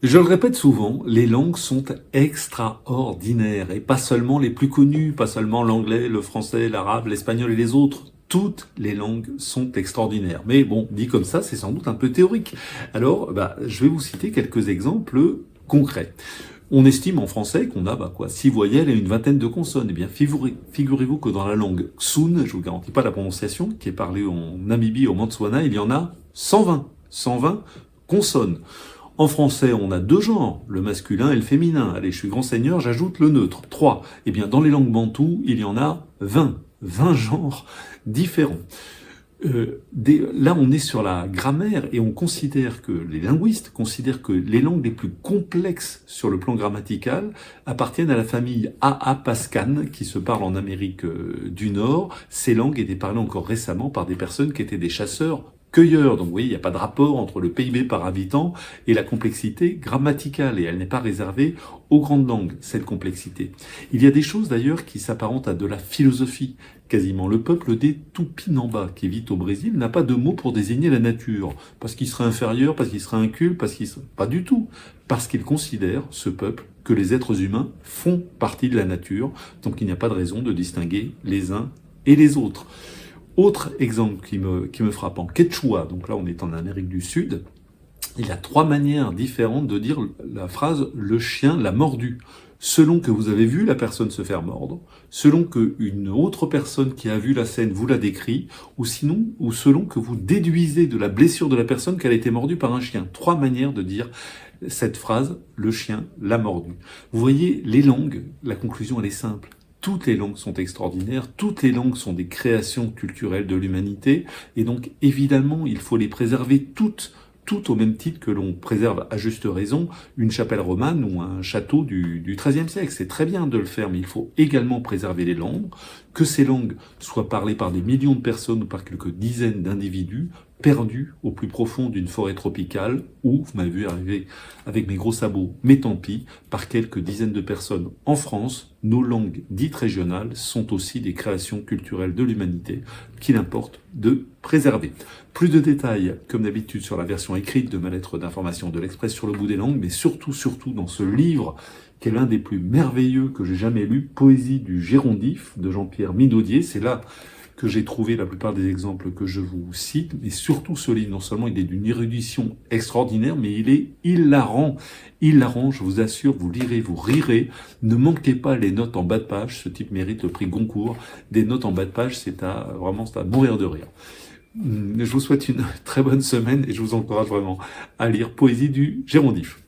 Je le répète souvent, les langues sont extraordinaires, et pas seulement les plus connues, pas seulement l'anglais, le français, l'arabe, l'espagnol et les autres. Toutes les langues sont extraordinaires. Mais bon, dit comme ça, c'est sans doute un peu théorique. Alors, je vais vous citer quelques exemples concrets. On estime en français qu'on a 6 voyelles et une vingtaine de consonnes. Eh bien, figurez-vous que dans la langue Xun, je vous garantis pas la prononciation, qui est parlée en Namibie, au Botswana, il y en a 120. 120 consonnes. En français, on a 2 genres, le masculin et le féminin. Allez, je suis grand seigneur, j'ajoute le neutre, 3. Eh bien, dans les langues bantoues, il y en a 20. 20 genres différents. Là, on est sur la grammaire et on considère que, les linguistes considèrent que les langues les plus complexes sur le plan grammatical appartiennent à la famille Aapascan, qui se parle en Amérique du Nord. Ces langues étaient parlées encore récemment par des personnes qui étaient des chasseurs-cueilleurs. Donc vous voyez, il n'y a pas de rapport entre le PIB par habitant et la complexité grammaticale, et elle n'est pas réservée aux grandes langues, cette complexité. Il y a des choses d'ailleurs qui s'apparentent à de la philosophie. Quasiment le peuple des Tupinamba, qui vit au Brésil, n'a pas de mot pour désigner la nature, parce qu'il serait inférieur, parce qu'il serait inculte, parce qu'il serait... Pas du tout, parce qu'il considère, ce peuple, que les êtres humains font partie de la nature, donc il n'y a pas de raison de distinguer les uns et les autres. Autre exemple qui me frappe, en quechua, donc là on est en Amérique du Sud, il y a 3 manières différentes de dire la phrase « le chien l'a mordu ». Selon que vous avez vu la personne se faire mordre, selon qu'une autre personne qui a vu la scène vous la décrit, ou selon que vous déduisez de la blessure de la personne qu'elle a été mordue par un chien. 3 manières de dire cette phrase « le chien l'a mordu ». Vous voyez, les langues, la conclusion elle est simple. Toutes les langues sont extraordinaires, toutes les langues sont des créations culturelles de l'humanité, et donc évidemment il faut les préserver toutes au même titre que l'on préserve à juste raison une chapelle romane ou un château du XIIIe siècle. C'est très bien de le faire, mais il faut également préserver les langues, que ces langues soient parlées par des millions de personnes ou par quelques dizaines d'individus perdus au plus profond d'une forêt tropicale, ou, vous m'avez vu arriver avec mes gros sabots, mais tant pis, par quelques dizaines de personnes en France. Nos langues dites régionales sont aussi des créations culturelles de l'humanité qu'il importe de préserver. Plus de détails, comme d'habitude, sur la version écrite de ma lettre d'information de l'Express sur le bout des langues, mais surtout dans ce livre qui est l'un des plus merveilleux que j'ai jamais lu, Poésie du Gérondif, de Jean-Pierre Minaudier. C'est là que j'ai trouvé la plupart des exemples que je vous cite, mais surtout ce livre, non seulement il est d'une érudition extraordinaire, mais il est hilarant. Hilarant, je vous assure, vous lirez, vous rirez. Ne manquez pas les notes en bas de page, ce type mérite le prix Goncourt. Des notes en bas de page, c'est à mourir de rire. Je vous souhaite une très bonne semaine et je vous encourage vraiment à lire Poésie du Gérondif.